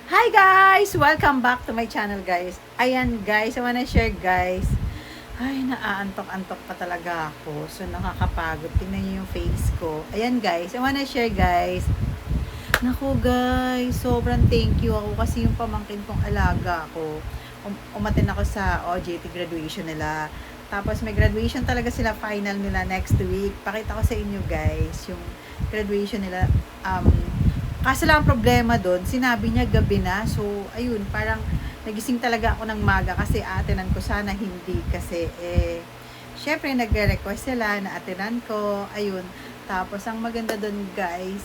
Hi guys! Welcome back to my channel guys. Ayan guys, I wanna share guys. Ay, naaantok-antok pa talaga ako. So nakakapagod. Tingnan niyo yung face ko. Ayan guys, I wanna share guys. Naku guys, sobrang thank you ako kasi yung pamangkin kong alaga ako. Umaten ako sa OJT graduation nila. Tapos may graduation talaga sila, final nila next week. Pakita ko sa inyo guys, yung graduation nila. Kaso lang ang problema doon, sinabi niya gabi na. So, ayun, parang nagising talaga ako ng maga kasi atenan ko sana hindi. Kasi, syempre nagre-request sila na atenan ko. Ayun. Tapos, ang maganda doon guys,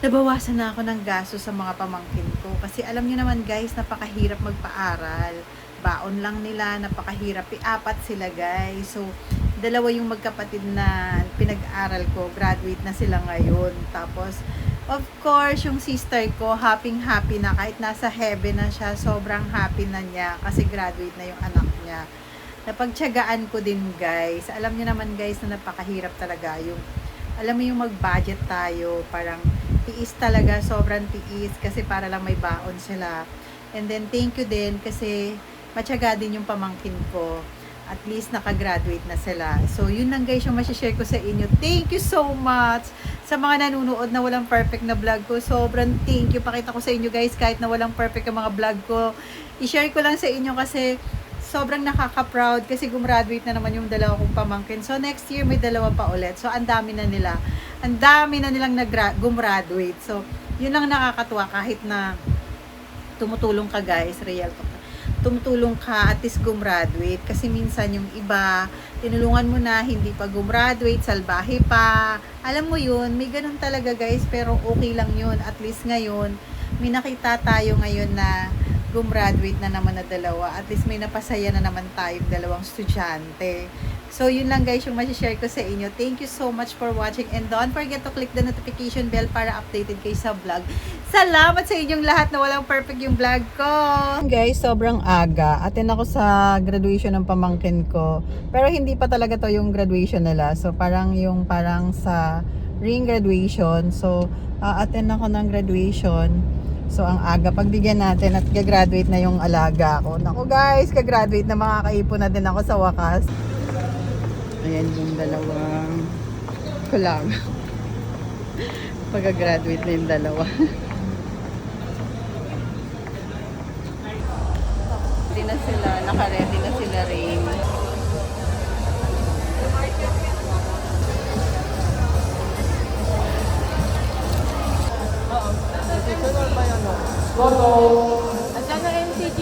nabawasan na ako ng gasto sa mga pamangkin ko. Kasi alam niyo naman guys, napakahirap magpaaral. Baon lang nila, napakahirap. Apat sila guys. So, dalawa yung magkapatid na pinag-aral ko. Graduate na sila ngayon. Tapos, of course, yung sister ko, happy na kahit nasa heaven na siya, sobrang happy na niya kasi graduate na yung anak niya. Napagtiyagaan ko din guys. Alam niyo naman guys na napakahirap talaga yung, alam mo yung mag-budget tayo, parang tiis talaga, sobrang tiis kasi para lang may baon sila. And then thank you din kasi matyaga din yung pamangkin ko. At least nakagraduate na sila. So, yun lang guys yung masishare ko sa inyo. Thank you so much sa mga nanonood na walang perfect na vlog ko. Sobrang thank you. Pakita ko sa inyo guys kahit na walang perfect ang mga vlog ko. I-share ko lang sa inyo kasi sobrang nakaka-proud kasi gumraduate na naman yung dalawa kong pamangkin. So, next year may dalawa pa ulit. So, ang dami na nila. Ang dami na nilang gumraduate. So, yun lang nakakatuwa kahit na tumutulong ka guys. Real talk. Tumutulong ka at least gumraduate kasi minsan yung iba tinulungan mo na hindi pa gumraduate, salbahe pa, alam mo yun, may ganun talaga guys, pero okay lang yun, at least ngayon may nakita tayo ngayon na gumraduate na naman na dalawa, at least may napasaya na naman tayong dalawang estudyante. So yun lang guys yung masishare ko sa inyo. Thank you so much for watching and don't forget to click the notification bell para updated kayo sa vlog. Salamat sa inyong lahat na walang perfect yung vlog ko. Guys, sobrang aga. Attend ako sa graduation ng pamangkin ko. Pero hindi pa talaga to yung graduation nila. So parang sa ring graduation. So attend ako ng graduation. So ang aga pagbigyan natin at gagraduate na yung alaga ko. Naku guys, gagraduate na, makakaipon na din ako sa wakas. Ayan yung dalawang kulang. Pag-graduate na yung dalawa. Ready na sila, naka-ready na sila rin. Asan na MCG?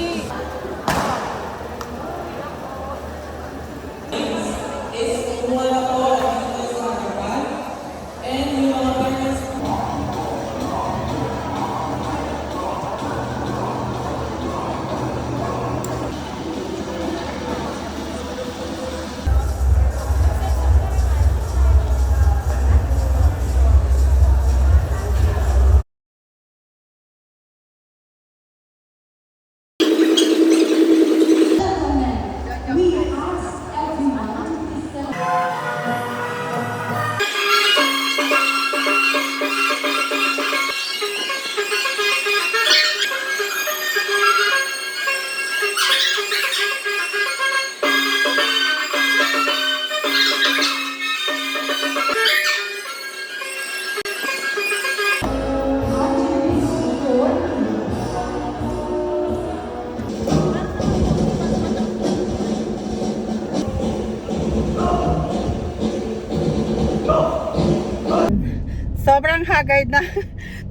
Sobrang haggard na.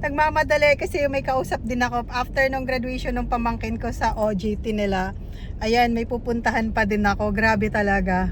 Nagmamadali kasi may kausap din ako after ng graduation ng pamangkin ko sa OJT nila. Ayan, may pupuntahan pa din ako. Grabe talaga.